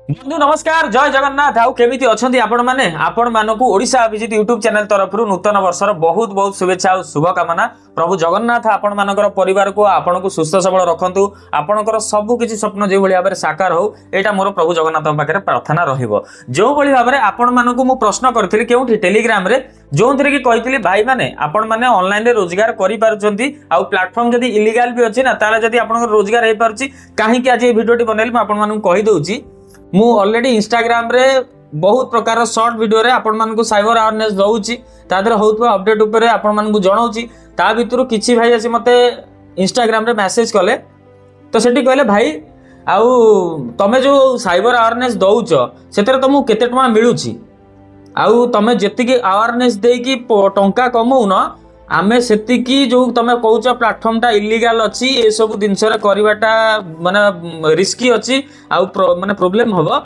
बंधु नमस्कार जय जगन्नाथ आउ केमी अच्छा आपण मैंने आपण मानक ओडिशा अभिजित यूट्यूब चैनल तरफ नूतन वर्षर बहुत बहुत शुभेच्छा और शुभकामना। प्रभु जगन्नाथ आपण मानकर परिवार को आपण को सुस्थ सबल रखंतु आपणकर सबु किछि स्वप्न जो भाव में साकार हो एटा मोर प्रभु जगन्नाथ पाखे प्रार्थना रहिबो। जो भाव में आपण मानक मु प्रश्न करथिली केउठी टेलीग्राम रे जो थी कि कही भाई मैंने आपण मैंने ऑनलाइन रोजगार करि पारुछंती आ प्लेटफॉर्म जदी इलीगल भी अछि ना ताले जदी आपन रोजगार हे पारुछि काहे कि आज ए वीडियोटी बनैली म आपण मानक कहि दउछि। मु ऑलरेडी इंस्टाग्राम रे बहुत प्रकार शॉर्ट वीडियो रे आपण मानकु साइबर अवेयरनेस दउछि तादर होउतबा अपडेट ऊपर आपण मानकु जणाउछि। ता भितरु किछि भाई आसी मते इंस्टाग्राम रे मैसेज कले तो सेठी कहले भाई आउ तमे जो साइबर अवेयरनेस दउछ सेतरे तुमु केते टमा मिलुछि आउ तमे जेतिकी अवेयरनेस देकी टंका कमौ न आमे सेतिकी जो तमे कहउछ प्लेटफॉर्म टा इलीगल अछि ए सब जिंस रे करबाटा माने रिस्की अछि आउ माने प्रॉब्लम होबो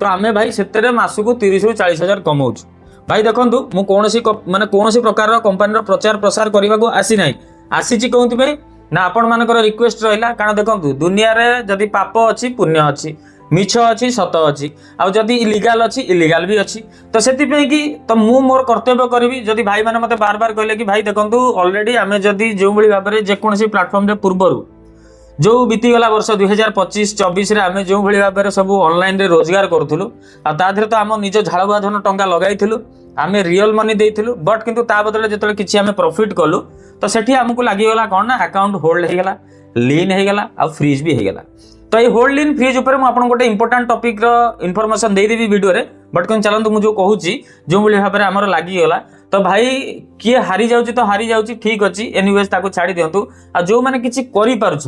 तो आमे भाई सेतरे मासुको 30 रु 40 हजार कमाउछ। भाई देखंतु मु कोनोसी माने कोनोसी प्रकार रो कंपनी रो प्रचार प्रसार करबा को आसी नाही आसीची कोंति भाई ना आपण मानकर रिक्वेस्ट रहिला कारण देखंतु दुनिया रे जदी पाप अछि पुण्य अछि मिछ अच्छी सत अच्छी आउ जदि इलीगल अच्छी इलीगल भी अच्छी तो से कि तो मु मोर कर्तव्य करी जदि भाई मैंने मत बार बार कहले कि भाई देखंतु ऑलरेडी आम जदि जो भाव में जेकोसी प्लेटफॉर्म रे पूर्वर जो बीतीगला वर्ष 2025-24 आम जो भाव में सब ऑनलाइन रे रोजगार करूँ आ तो आम निज झाड़ धन टंका लगाई आम रियल मनी देइथिलु बट किंतु ता बदले जतले किछि आम प्रॉफिट कलु तो सेठी हमको लागिगला कौन ना अकाउंट होल्ड होगला लीन होगला आ फ्रीज भी होगला। तो ये होल्ड लीन फ्रीज ऊपर मुझे गोटे इंपोर्टाट टॉपिक रो इनफॉरमेशन देदेवी वीडियो रे बट कौन चलतु मुझे कहूँ जो भाव में आमर लगिगला तो भाई किए हारी जाऊँ तो हारी जाऊँ ठीक अच्छी एनीवेज ताको छाड़ी दिंतु आ जो मैंने किसी कर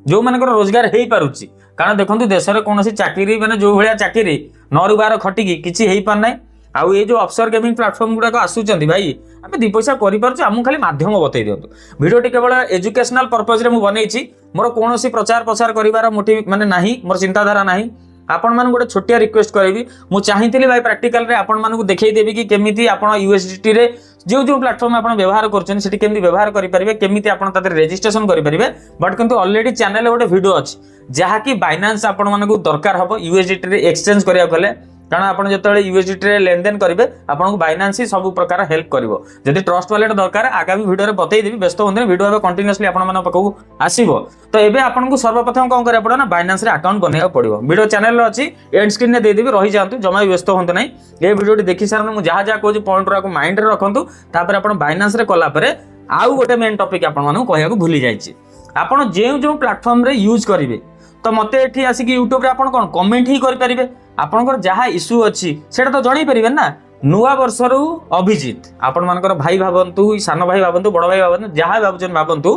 जो मानकर रोजगार हो पारुछि कारण देखो देश में कौन चाकरी माने जो भाया चाकरी 9-12 खटिकी किसी हो पार ना आउ ये जो ऑफशोर गेमिंग प्लेटफॉर्म गुड़ाक आसुचंती भाई आम दी पैसा करूँ खाली माध्यम बतई दिंतु वीडियोटी केवल एजुकेशनल पर्पज रे मुझे मोर कौन प्रचार प्रसार कर मोटिव माने नाही मोर चिंताधारा नाही आपण मान गोटे छोटिया रिक्वेस्ट करी मु चाहती भाई प्रैक्टिकल रे आपण मान देखदेवी कि केमिति आपण यूएसडीटी रे जो जो प्लेटफॉर्म आपण व्यवहार करछन सेठी केमिति व्यवहार करि परिबे केमिति आपण ताते रजिस्ट्रेशन करि परिबे बट किंतु ऑलरेडी चैनल गोटे वीडियो अछि जहा कि बाइनांस आपण मान दरकार हबो यूएसडीटी रे एक्सचेंज करिया गले कारण आपण जतले यूएसडीटी रे लेन देन करिवे आपण को बाइनांस ही सब प्रकार हेल्प करिवो जदि ट्रस्ट वॉलेट दरकार आगामी वीडियो रे बतई देबी व्यस्त होंदे वीडियो में कंटीन्यूअसली आपण मान पकऊ आसीबो तो एबे आपण को सर्वप्रथम कोन करे पड़ो ना बाइनांस रे अकाउंट बनेया पड़िवो वीडियो चैनल रे अछि एंड स्क्रीन रे दे देबी रही जांतु जमा व्यस्त होंदे नै ए वीडियो देखि सारन मु जहा जहा कहू पॉइंट रा को माइंड रे रखंतु तापर आपण बाइनांस रे कला परे आउ गोटे मेन टॉपिक आपण मानु कहया को भूली जाईछि आपण जे जो प्लेटफॉर्म रे यूज करिवे तो मते एठी आसी कि YouTube रे आपण कोन कमेंट ही करि परिबे आपनकर जहा इश्यू अछि सेटा तो जणै परिबे ना नुआ वर्षरु अभिजित आपण मानकर भाई भाबंतु सान भाई भाबंतु बड़ भाई भाबंतु जहा भाबजन भाबंतु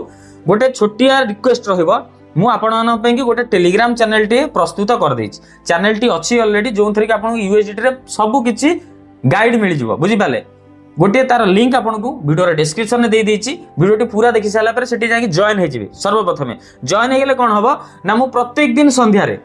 गोटे छोटिया रिक्वेस्ट रहइबो मु आपण मान पे कि गोटे टेलीग्राम चैनल टी प्रस्तुत कर देछि चैनल टी अछि ऑलरेडी जों थरी कि आपण यूएसडीटी रे सब किछि गाइड मिल जिवो बुझि पाले गोटे तार लिंक आपन को वीडियो रे डिस्क्रिप्शन में दे देछि वीडियो टी पूरा देखि साला पर सेठी जाके जॉइन हे जिवे सर्वप्रथम जॉइन हे गेले कोन हबो ना मु प्रत्येक दिन संध्या रे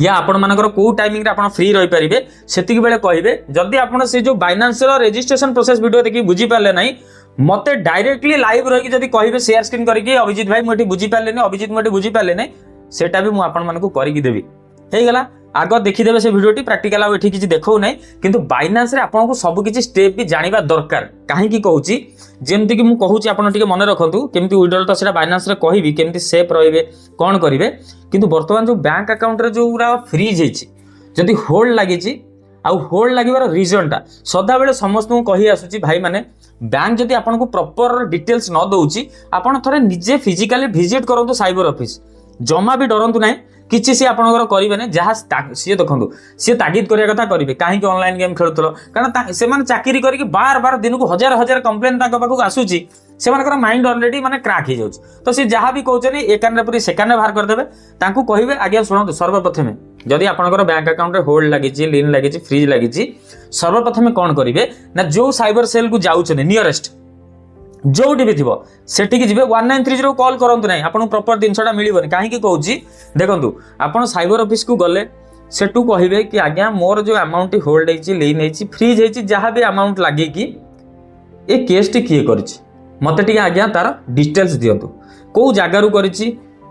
या आपण मानकर को टाइमिंग रे आपण फ्री रहि परिबे सेतिक बेले कहिबे जदी आपण से जो बाइनांस रो रजिस्ट्रेशन प्रोसेस वीडियो देखि बुझी पाले नाही मते डायरेक्टली लाइव रहि जदी कहिबे शेयर स्क्रीन करके अभिजीत भाई मोटी बुझी पाले नै अभिजीत मोटी बुझी पाले नै सेटा भी मु आपण मानकु करिकि देबी हे गेला आग देखिदेवे से वीडियोटी प्रैक्टिकल आउ एठी किछि देखौ नै किंतु बाइनांस रे आपन को सब किछि स्टेप भी जानिबा दरकार काहे की कहूची जेमति कि मु कहूची आपन टिके मन रखंतु केमति विड्रॉल तो सेटा बाइनांस रे कहिबी केमति सेफ रहिबे कोन करिवे किंतु वर्तमान जो बैंक अकाउंट रे जो उरा फ्रीज हेछि जदी होल्ड लागिछि आउ होल्ड लागिबार रीजन टा सदा बेले समस्त को कहि आसुची भाई माने बैंक जदी आपन को प्रॉपर डिटेल्स न दउची आपन थरे निजे फिजिकली विजिट करंतु साइबर ऑफिस जमा भी डरंतु नै किछि से आपनकर करिवे नै जहा सी देखंतु सी तागिद करिया कथा करिवे काहे कि ऑनलाइन गेम खेलुतलो कारण से माने चाकरी करिके बार बार दिन को हजार हजार कंप्लेन ताका पाखु आसुची से मानकर माइंड ऑलरेडी माने क्रैक हो जाउछ तो से जहा भी कहउछनी एकान रे पूरी सेकान रे बाहर कर देबे तांकु कहिवे आज्ञा सुनंतु सर्वप्रथम जदि आपनकर बैंक अकाउंट रे होल्ड लागिछि लीन लागिछि फ्रीज लागिछि सर्वप्रथम कोन करिवे ना जो साइबर सेल को जाउछने नियरेस्ट जोटी भी थो सेठी जी 1930 कॉल करंतु नहीं आपन प्रॉपर जिनसटा मिलबनी कहीं कहूँ देखो आपन साइबर ऑफिस को गले सेठू कहे कि आज्ञा मोर जो अमाउंट होल्ड होती लीन होती फ्रीज होती जहाँ भी अमाउंट लगे कि ये केस टी किए कर मत आज्ञा तार डिटेल्स दिंतु कौ जगार कर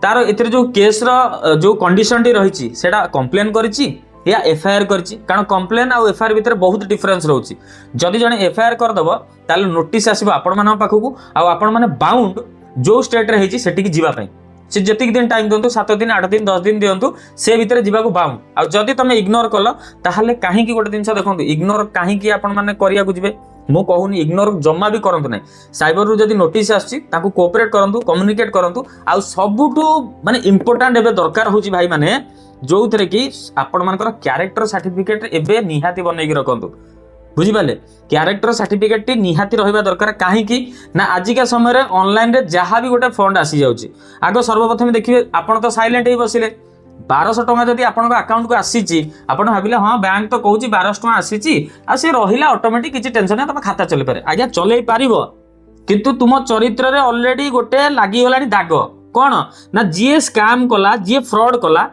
तार ए जो केस रो जो कंडीशन टी रही सेटा कंप्लेन करिछि या एफआईआर करछि कारण कंप्लेन आ एफआईआर भितर बहुत डिफरेंस रहउछि जदि जने एफआईआर कर दबो ताले नोटिस आसीबो आपण मानन पाखकू आ आपण माने बाउंड जो स्टेट रे हेछि सेठी की जीवा पई से जतिक दिन टाइम दिंतु 7 दिन 8 दिन 10 दिन दिंतु से भितर जीवा को बाउंड आ जदि तमे इग्नोर कल ताहले काहे की गोटे जिंस देखंतु इग्नोर काहे की आपण माने करिया को जिवे मु कहूनी इग्नोर जम्मा भी करंतु नै साइबर रु जदि नोटिस आछि ताकू कोऑपरेट करंतु कम्युनिकेट करंतु आ सबुटू माने इंपोर्टेंट एबे दरकार होची भाई माने जो थरे कि आपण मानकर कैरेक्टर सर्टिफिकेट एबे निहाती बनै कि रखंतु बुझी पाले कैरेक्टर सर्टिफिकेट टी निहाती रहिबा दरकार काहे कि ना आजिका समय रे ऑनलाइन रे जहां भी गोटे फंड आसी जाउची आगो सर्वप्रथम देखिबे आपण तो साइलेंट हे बसिले 1200 टका जदि आपन अकाउंट को आसीची आपन भाबिले हां बैंक तो कहूची 1200 टका आसीची आ से रहिला ऑटोमेटिक किछि टेंशन नै तम खाता चले पारे आज्ञा चलै पारिबो किंतु तुम चरित्र रे ऑलरेडी गोटे लागि गलानी दाग कोन ना जीए स्कैम कला जीए फ्रॉड कला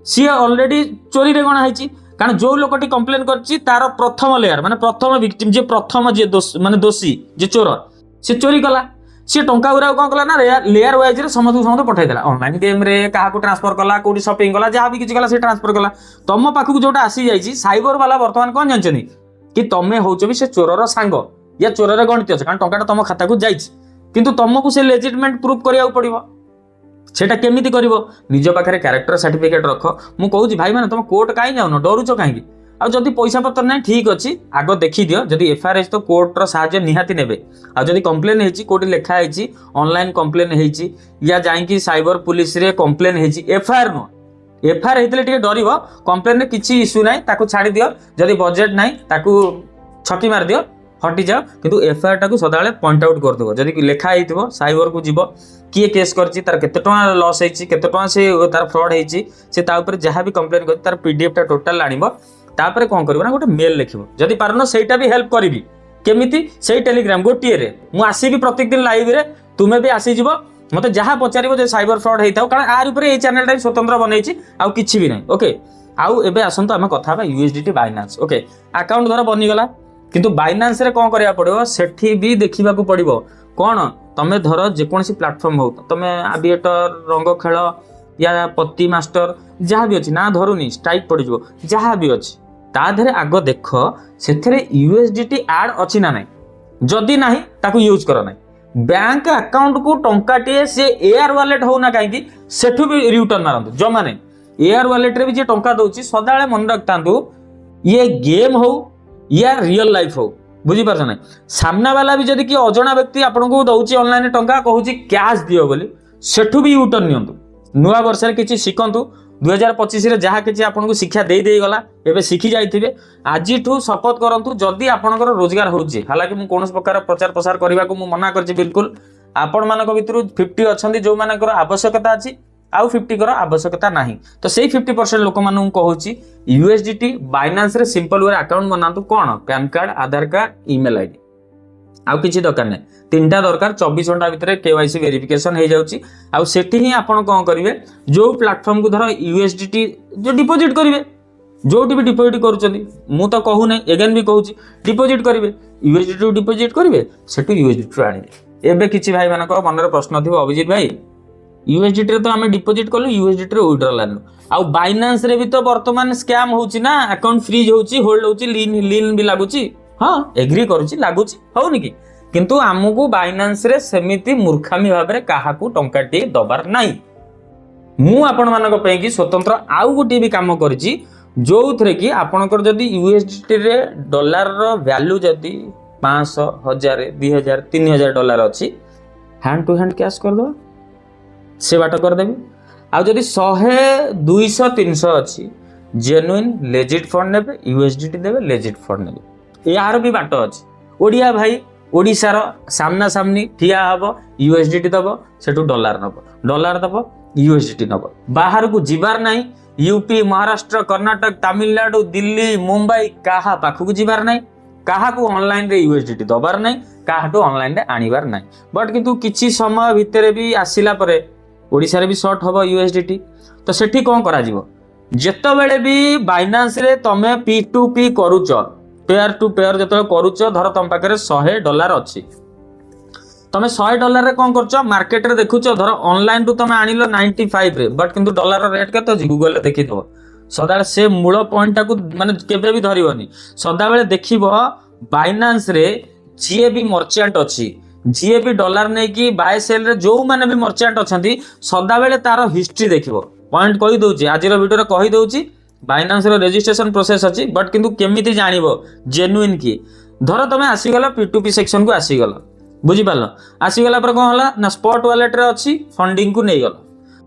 सी ऑलरेडी चोरी रे गणा हैची कारण जो लोकटी कंप्लेन करछि तार प्रथम लेयर माने प्रथम विक्टिम जे प्रथम जे माने दोषी जे चोर से चोरी कला सी टंका गुरा कोन कला ना लेयर वाइज रे समस्त पठाई देला ऑनलाइन गेम रे काहा को ट्रांसफर कला कोडी शॉपिंग कला जहां भी किछि कला से ट्रांसफर कला तम पाखु जोटा आसी जाईची साइबर वाला वर्तमान कोन जानछनी कि तमे होचो भी से चोरर सांग या चोरर गणित अछि कारण टंकाटा तम खाता को जाईची किंतु तमको से लेजिटमेंट प्रूफ करिया पड़िबो सेटा केमिति करिवो निज पाखरे कैरेक्टर सर्टिफिकेट रख मु कहूची भाई माने तुम कोर्ट काई जाउनो डरुचो काहे आ जदि पैसा पत्र नै ठीक अछि आगो देखि दियो जदि एफआईआर तो कोर्ट रो सहायता निहाती नेबे आ जदि कंप्लेन हेची कोडी लेखा हेची ऑनलाइन कंप्लेन हेची या जाई कि साइबर पुलिस रे कंप्लेन हेची एफआईआर नो एफआईआर हेतले टिके डरिवो कंप्लेन रे किछि इशू नै ताकू छाडी दियो जदि बजेट नै ताकू छकी मार दियो हटी जाओ किंतु एफआईआर टाकू सदाळे पॉइंट आउट कर देबो जदि लेखा हेतिबो साइबर को जीवो किए केस करछि तार केते टका लॉस हेछि केते टका से तार फ्रॉड हेछि से ता ऊपर जहां भी कंप्लेन कर तार पीडीएफ टा टोटल आनिबो तापर कोन करबो ना गोटे मेल लिखिबो जदि पारनो सेटा भी हेल्प करबी केमिति सेई टेलीग्राम गोटिए रे मु आसीबी प्रत्येक दिन लाइव रे तुमे भी आसी जिवो मते जहां पचारिबो जे साइबर फ्रॉड हेइताउ कारण आर ऊपर ए चैनल टाइम स्वतंत्र बनैछि आ किछि भी नै ओके आउ एबे आसंतो हम कथा बा यूएसडीटी बाइनांस ओके अकाउंट धर बनि गला किंतु बाइनांस रे कोन करिया पड़िबो सेठी भी देखिबा को पड़िबो कोन तमे धर जे कोनसी प्लेटफॉर्म हो तमे एविएटर रंग खेल या पत्ती मास्टर जहां भी अछि ना धरुनी स्ट्राइक पड़ जिवो जहां भी अछि ता धरे आगो देख सेथरे यूएसडीटी ऐड अछि ना नै जदी नाही ताकू यूज करो नै बैंक अकाउंट को टंकाटे से एयर वॉलेट हो ना काई सेठु भी रिटर्न मारंतु जमा नै एयर वॉलेट रे भी जे टंका दोछि सदाळे मन रखतांतु ये गेम हो या रियल लाइफ हो बुझी पारछ ना सामना वाला भी जदी कि अजणा व्यक्ति आपन को दउछि ऑनलाइन टंका कहूछि कैश दियो बोली सेठु भी रिटर्न नियंतु नुवा वर्ष रे किछि सिखंतु 2025 रे जहा किछि आपन को शिक्षा दे देई गला एबे सिखि जाइथिबे आजि ठू शपथ करंतु जदी आपनकर रोजगार होउछि हालाकि मु कोनस प्रकार प्रचार प्रसार करबा को मु मना करछि बिल्कुल आपण मानक भितरु 50 अछंती जो मानकर आवश्यकता अछि आउ 50 कर आवश्यकता नाही तो सेई 50% लोक मानू कहूछि यूएसडीटी बाइनांस रे सिंपल वे अकाउंट बनातु कोन पैन कार्ड आधार कार्ड ईमेल आईडी आउ किछि दरकार नै तीनटा दरकार 24 घंटा भितर केवाईसी वेरिफिकेशन हे जाउछि आउ सेठी ही आपण कोन करिवे जो प्लेटफॉर्म को धर यूएसडीटी जो डिपॉजिट करिवे जोटी भी डिपॉजिट करूछंती मु तो कहू नै एगेन भी कहूछि डिपॉजिट करिवे यूएसडीटी डिपॉजिट करिवे सेठी यूएसडीटी आनिबे एबे किछि भाई मानक मनरे प्रश्न थिबो अभिजीत भाई यूएसडीटी रे तो हमें डिपॉजिट करलु यूएसडीटी रे विथड्रॉल आनु आउ बाइनांस रे भी तो वर्तमान स्कैम होउछि ना अकाउंट फ्रीज होउछि होल्ड होउछि लीन भी लागुछि हां एग्री करूछि लागुछि होउनि कि किंतु हमकु बाइनांस रे सेमिति मूर्खामी भाबरे काहाकू टंकाटी दबार नाही मु आपण मानक पे कि स्वतंत्र आउ गोटी भी काम करछि जोथरे कि आपनकर जदी यूएसडीटी रे डॉलर रो वैल्यू जदी 500 1000 2000 3000 डॉलर अछि हैंड टू हैंड कैश कर दो से बाट कर देबी आ जदी 100 200 300 अछि जेन्युइन लेजिट फंड नेबे यूएसडीटी देबे लेजिट फंड नेबे यार भी बाट अछि ओडिया भाई ओडिसा रो सामना सामनी ठिया हबो यूएसडीटी दबो सेटू डॉलर दबो यूएसडीटी नबो बाहर को जिबार नाही यूपी महाराष्ट्र कर्नाटक तमिलनाडु दिल्ली मुंबई काहा पाखु को जिबार नाही काहा को ऑनलाइन रे यूएसडीटी दबार नाही काहा तो ऑनलाइन रे आनिबार नाही बट किंतु किछि समय भितरे भी आसिला परे ओडिसा रे भी शॉर्ट हबो यूएसडीटी तो सेठी कोन करा जिवो जेतो बेले भी बाइनांस रे तमे P2P करूचो पेयर टू पेयर जेतो करूचो धर तम पाखरे $100 अछि तमे $100 रे कोन करचो मार्केट रे देखुचो धर ऑनलाइन रु तमे आनिलो 95 रे बट किंतु डॉलर रेट केतो जी गूगल रे देखि दो सदाबेले से मूल पॉइंट टाकू माने केबे भी धरिबनी सदाबेले देखिबो बाइनांस रे जीए भी मर्चेंट अच्छी जीए भी डॉलर नहीं कि बाय सेल रे जो माने भी मर्चेंट अछंती सदाबेले तार हिस्ट्री देखिबो पॉइंट कहि दउची आजिर वीडियो रे कहि दउची बाइनांस रो रजिस्ट्रेशन प्रोसेस अच्छी बट किंतु केमिति जानिबो जेन्युइन की धर तमे आसीगला P2P सेक्शन को आसीगला बुझी पारल आसीगला पर कोन होला ना स्पॉट वॉलेट रे अच्छी फंडिंग को नै गला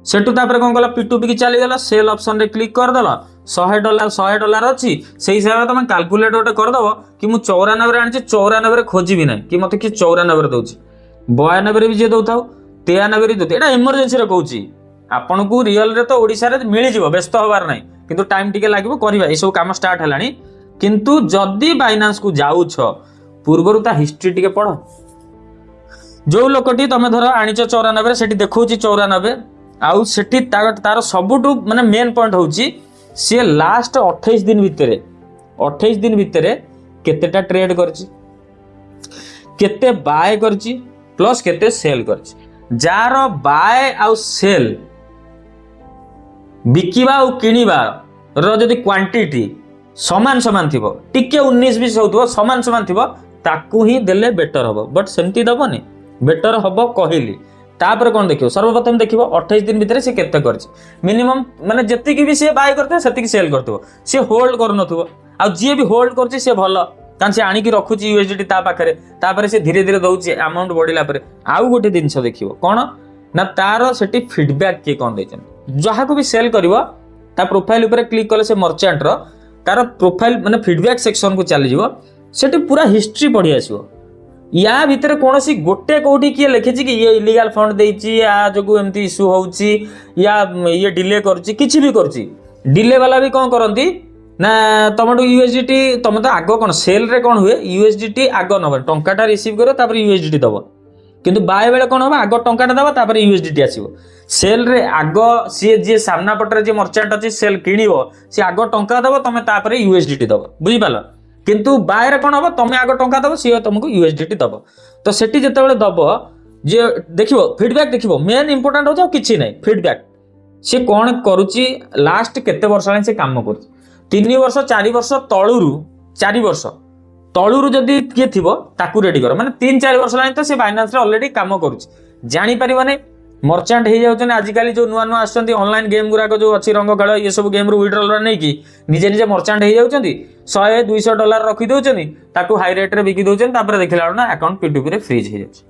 सेटू तापर कोन गला P2P की चली गला सेल ऑप्शन रे क्लिक कर दला $100 अच्छी से हिसाब रे तमे कैलकुलेट गोटे कर दबो कि मु 94 रे आनी 94 रे खोजी भी नै कि मते कि 94 रे दउची 92 रे भी जे दउथाउ 93 रे दउथि एटा इमरजेंसी रे कहूची आपन को रियल रे तो ओडिसा रे मिली जिवो व्यस्त होबार नै किंतु टाइम टिके लागिवो करबा ए सब काम स्टार्ट हलानी किंतु जदी बाइनांस को जाउ छ पूर्वरु ता हिस्ट्री टिके पढो जो लोकटी तमे धर आनिच 94 रे सेठी देखौची 94 आउ सेठी तार सबुटु माने मेन पॉइंट होची से लास्ट 28 दिन भितरे केतेटा ट्रेड करची केते बाय करची प्लस केते सेल करची जार बाय आउ सेल बिकिबा आउ किनिबा रो जदी क्वांटिटी समान समान थिबो टिके 19-20 होतबो समान समान थिबो ताकू ही देले बेटर हबो बट सेंती दबोनी बेटर हबो कहिली तापर कोन देखियो सर्वप्रथम देखिबो 28 दिन भितरे से केते करछि मिनिमम माने जति की भी से बाय करते सेति की सेल करथबो से होल्ड करनथबो आ जे भी होल्ड करछि से भलो कान से आनी की रखुछि यूएसडीटी ता पाखरे तापर से धीरे धीरे दउछि अमाउंट बढ़िला पर आउ गोटे दिनस देखिबो कोन ना तार सेटी फीडबैक के कोन दैछन जहा को भी सेल करबो ता प्रोफाइल ऊपर क्लिक करले से मर्चेंट रो तार प्रोफाइल माने फीडबैक सेक्शन को चली जिवो सेटी पूरा हिस्ट्री पढि आसीबो या भितर कौन सी गोटे कौटी किए लिखी कि ये इलीगल फंड देछि या जो एमती इश्यू होउछि या ये डिले करछि किछि भी करछि डिले वाला भी कौन करंती ना तमटो यूएसडीटी तम तो आगो कौन सेल रे कौन हुए यूएसडीटी आगो नब टंकाटा रिसीव करो तापर यूएसडीटी दबो किंतु बाय बेले कौन होबा आगो टंकाटा दबा तापर यूएसडीटी आसीबो सेल रे आगो सी जे सामना पटरे जे मर्चेंट अछि सेल किनिबो से आगो टंका दबो तमे तापर यूएसडीटी दबो बुझि पालो किंतु बायर कौन हम तुम्हें आग टंका दब सी तुमको यूएसडीटी दब तो सेठी जेतेबेले दब जे देखिबो फीडबैक देखिबो मेन इंपोर्टेंट हो किछि नै फीडबैक से कौन करूची लास्ट केते वर्ष से काम करूची 3 वर्ष 4 वर्ष तळुरु 4 वर्ष तळुरु जदी किए थिबो ताकू रेडी कर माने 3-4 वर्ष लाइन तो से फाइनेंस रे ऑलरेडी काम करूची जानि परिबने मर्चेंट हो जाउछन आजिकली जो नुआ नुआ आछंती ऑनलाइन गेम गुरा जो अछि रंग खेल ये सब गेम रु विड्रॉल नै कि निजे निजे मर्चेंट हो जाउछंती $100-200 रखि दउछनी ताकू हाई रेट रे बिकि दउछन तापर देखिला ना अकाउंट P2P रे फ्रीज हो जाउछ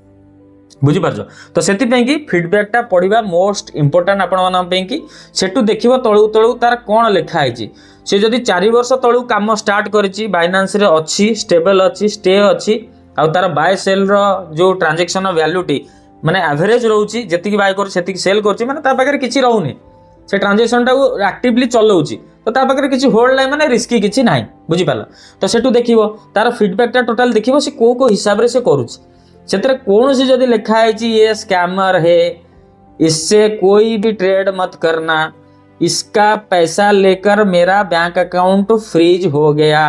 बुझी पारछो तो सेति पई कि फीडबैक टा पढिबा मोस्ट इंपोर्टेंट आपण मानन पई कि सेटु देखिबो तळु तळु तार कोन लेखा आइछि से जदी 4 वर्ष तळु काम स्टार्ट करिछि बाइनांस रे अछि स्टेबल अछि स्टे अछि आ तार बाय सेल रो जो ट्रांजैक्शन वैल्यूटी माने एवरेज रहउछि जति की बाय कर सेति की सेल करछि माने ता पाखरे किछि रहउनी से ट्रांजैक्शन टा एक्टिवली चलउछि तो ता पाखरे किछि होल्ड नै माने रिस्की किछि नै बुझि पाला तो सेटु देखिबो तार फीडबैक टा टोटल देखिबो से को हिसाब रे से करूछि सेतरे कोन से जदी लिखा है कि ये स्कैमर है इससे कोई भी ट्रेड मत करना इसका पैसा लेकर मेरा बैंक अकाउंट फ्रीज हो गया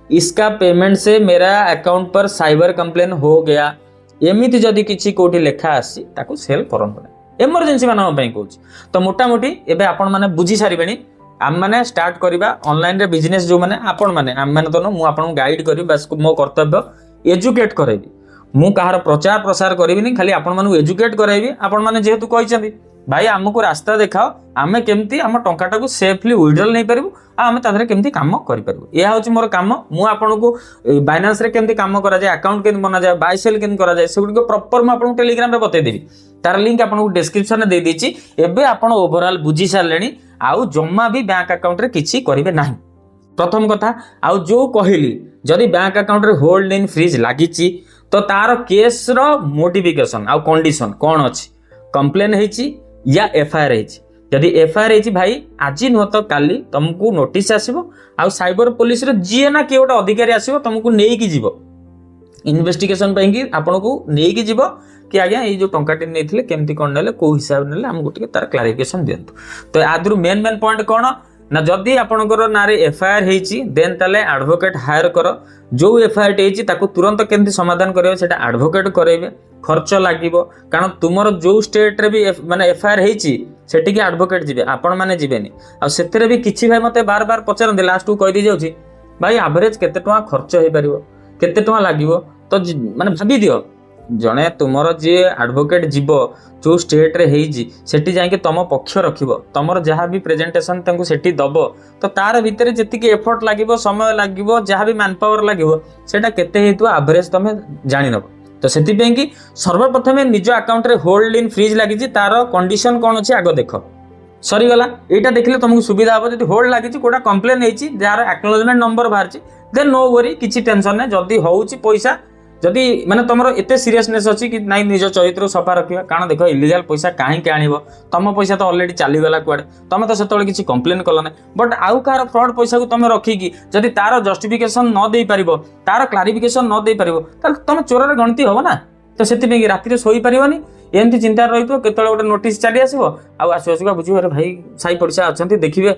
इसका पेमेंट से मेरा अकाउंट पर साइबर कंप्लेन हो गया एमिति जदि किछि कोठी लेखा आसी ताकू सेल करन इमरजेंसी मानन पई कहूची तो मोटा मोटी एबे आपण माने बुझी सारिबेनी आम माने स्टार्ट करिबा ऑनलाइन रे बिजनेस जो माने आपण माने आम माने तो मु आपण गाइड करी बस मो कर्तव्य एजुकेट करैबी मु कहार प्रचार प्रसार करिबिनी खाली आपण मानु एजुकेट करैबी आपण माने जेहेतु कहिसेंती भाई आमको रास्ता देखाओ आमे केमती आम टंकाटा को सेफली विड्रॉल नहीं पारिबु आमे तादरे केमती काम करि पारिबु या होची मोर काम मु आपण को बाइनांस रे केमती काम करा जाय अकाउंट केन बना जाय बाय सेल केन करा जाय सेगुडी को प्रॉपर मु आपण टेलीग्राम रे बतै देबी तार लिंक आपण को डिस्क्रिप्शन रे दे देछि एबे आपण ओवरऑल बुझी सारलेनी आउ जम्मा भी बैंक अकाउंट रे किछि करिवे नाही प्रथम कथा आउ जो कहिली जदी बैंक अकाउंट रे होल्ड इन फ्रीज लागिछि तो तार केस रो मोटिफिकेशन आउ कंडीशन कोन अछि कंप्लेन हेछि या एफआईआर हेछि यदि एफआईआर हेछि भाई आज नुह तो काली तुमको नोटिस आसीबो आ साइबर पुलिस रे जीए ना के गोटे अधिकारी आसीबो तुमको नेई की जीवो इन्वेस्टिगेशन पई कि आपन को नेई की जीवो कि आज्ञा ये जो टंकाटी नेथिले केमती कोन नेले को हिसाब नेले हम गोटे तार क्लैरिफिकेशन दियंतु तो आदरु मेन पॉइंट कोन ना जदि आपणकर ना एफआईआर होती देन ताले एडवोकेट हायर कर जो एफआईआर होती तुरंत केमती समाधान करेंगे से एडवोकेट करेंगे खर्च लगे कारण तुमर जो स्टेट रे भी माने एफआईआर होती सेटिकी एडवोकेट जी आपण मैंने जीवेनि आते भी किसी भाई मत बार बार पचारते लास्ट को कहीदी जाऊँगी भाई एवरेज केते टଙ୍କା खर्च हो पार केते टଙ୍କା लगे तो माने भाभी दियो जड़े तुमर जी एडवोकेट जीव जो स्टेट रे सेठी जाके तुम पक्ष रखिब तुमर जहाँ भी प्रेजेंटेशन तंको सेठी दब तो तार भितर जी एफर्ट लगे समय लगे जहाँ भी मैन पावर लगे सेटा केते हेतु एवरेज तुम जानी नब तो से कि सर्वप्रथम निज अकाउंट रे होल्ड इन फ्रीज लगी तार कंडीशन कौन अच्छे आग देख सरीगला यहाँ देखिले तुमको सुविधा हम जो होल्ड लगी कोटा कंप्लेन होती जार एक्नोलेजमेंट नंबर बाहर देन नो वरी किसी टेंशन ना जदि होउची पैसा जदि माने तुमर एते सीरियसनेस अच्छी कि नाई निज चरित्र सफा रखा कारण देख इलीगल पैसा कहीं आनिब तुम पैसा तो ऑलरेडी चलीगला कुआडे तुम तो से किसी कंप्लेन कल ना बट आउ कहार फ्रॉड पैसा को तुम रखिकी जदि तार जस्टिफिकेशन न दे पार तार क्लारिफिकेशन न दे पार तुम चोर गणती हम ना तो से राति शोई पारनी एमती चिंता रही केत गोटे नोटिस चली आसो आसुका बुझे अरे भाई साई पड़िशा अच्छा देखिए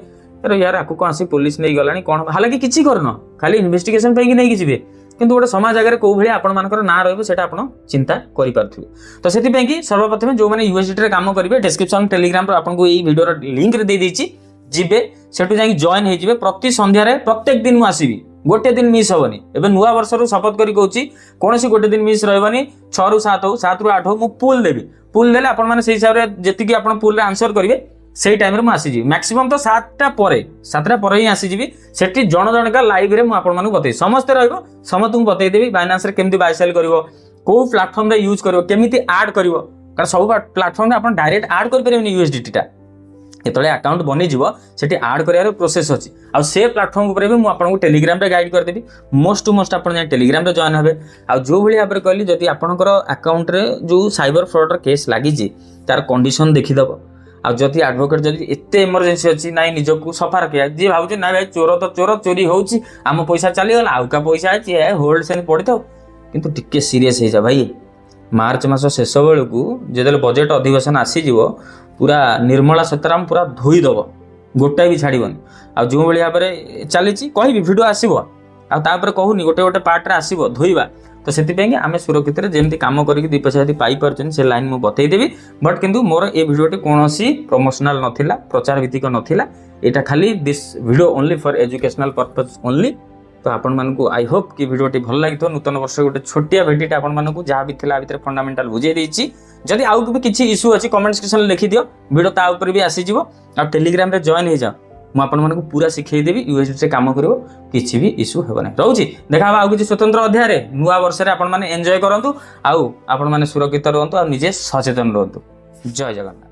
अरे यार आपको कौन आसी पुलिस नहीं गलानी कौन हालांकि किसी करन खाली इन्वेस्टिगेशन पे नहीं जी किंतु गोटे समाज आगे कौ भाई आपण ना रहा चिंता करेंगे तो से सर्वप्रथम जो मैंने यूएसडीटी काम करेंगे डिस्क्रिप्शन टेलीग्राम आपको ये वीडियो लिंक दे देछि जीवे सेठु जाई जॉइन हो प्रति संध्यारे प्रत्येक दिन मुझे गोटे दिन मिस हेनी एवं नुआ वर्ष शपथ करी कहूँ कौन गोटे दिन मिस रही 6 ରୁ 7 हो 7 ରୁ 8 हो मुझे पुल देवी पुल देले आपण मैंने हिसाब से जी आप पुल आंसर करेंगे से टाइम रे आसीजी मैक्सिमम तो 7टा पर ही आसीजी सेठी जन जनका लाइव रे मुझे बतई समस्ते रहिबो समस्त को बतईदेवी बाइनान्स रे केमती बाय सेल करिवो को प्लेटफॉर्म रे यूज करिवो केमिति ऐड करिवो कारण सब प्लेटफॉर्म रे आपण डायरेक्ट ऐड कर परिबेनी यूएसडीटी टा एतले अकाउंट बनी जीवो सेठी ऐड करियार प्रोसेस अछि आ से प्लेटफॉर्म ऊपर भी मु आपन को टेलीग्राम रे गाइड कर देबी मोस्ट टू मोस्ट आपन टेलीग्राम रे जॉइन हेबे आ जो भली भाबरे कहली जदि आपनकर अकाउंट रे जो साइबर फ्रॉड र केस लागि जी तार कंडीशन देखि दबो आ जदि एडवोकेट जदि एते इमरजेंसी अछि नाइ निजको सफा रखिया जे भाबुचे ना भाई चोर तो चोर चोरी होउची आम पैसा चली गला आउ का पैसा अछि ए होल्ड सेन पड़ी थाओ किंतु टिके सीरियस हे जा भाई मार्च मास शेष बेलू जेदे बजेट अधिवेशन आसीजिवो पूरा निर्मला सीताराम पूरा धोई दब गोटाए भी छाड़बनी आ जो भाई भाव में चली कहि भिडियो आसो आपर कहूनी गोटे गोटे पार्ट आसो धोइबा तो से आम सुरक्षित जमी कम करके 2 पैसा यदि पाई से लाइन मुझे बतईदेवी बट किंतु मोर ए भिडियोटी कौन प्रमोशनल नथिला प्रचार भित्तिक नथिला एटा खाली this video only for educational purpose only तो आपण मानकु आई होप कि वीडियोटी भल लगी नूतन वर्ष गोटे छोटिया भिडियोटा आपण मानकु जहाँ भी थिला भितर फंडामेंटल बुझे देछि जदि आउ भी किसी इश्यू अच्छी कमेंट सेक्शन लिखि दियो वीडियो ता ऊपर भी आसीजिवो आ टेलीग्राम रे जॉइन हो जाओ मु आपण मानकु पूरा सिखै देबी यूएसडी से काम करिवो किछि भी इश्यू हेबो नै रहउची देखा आउ किछि स्वतंत्र अध्याय रे नुवा वर्ष रे आपण माने एन्जॉय करंतु आउ आपण माने सुरक्षित रहंतु आ निजे सचेतन रहंतु जय जगन्नाथ।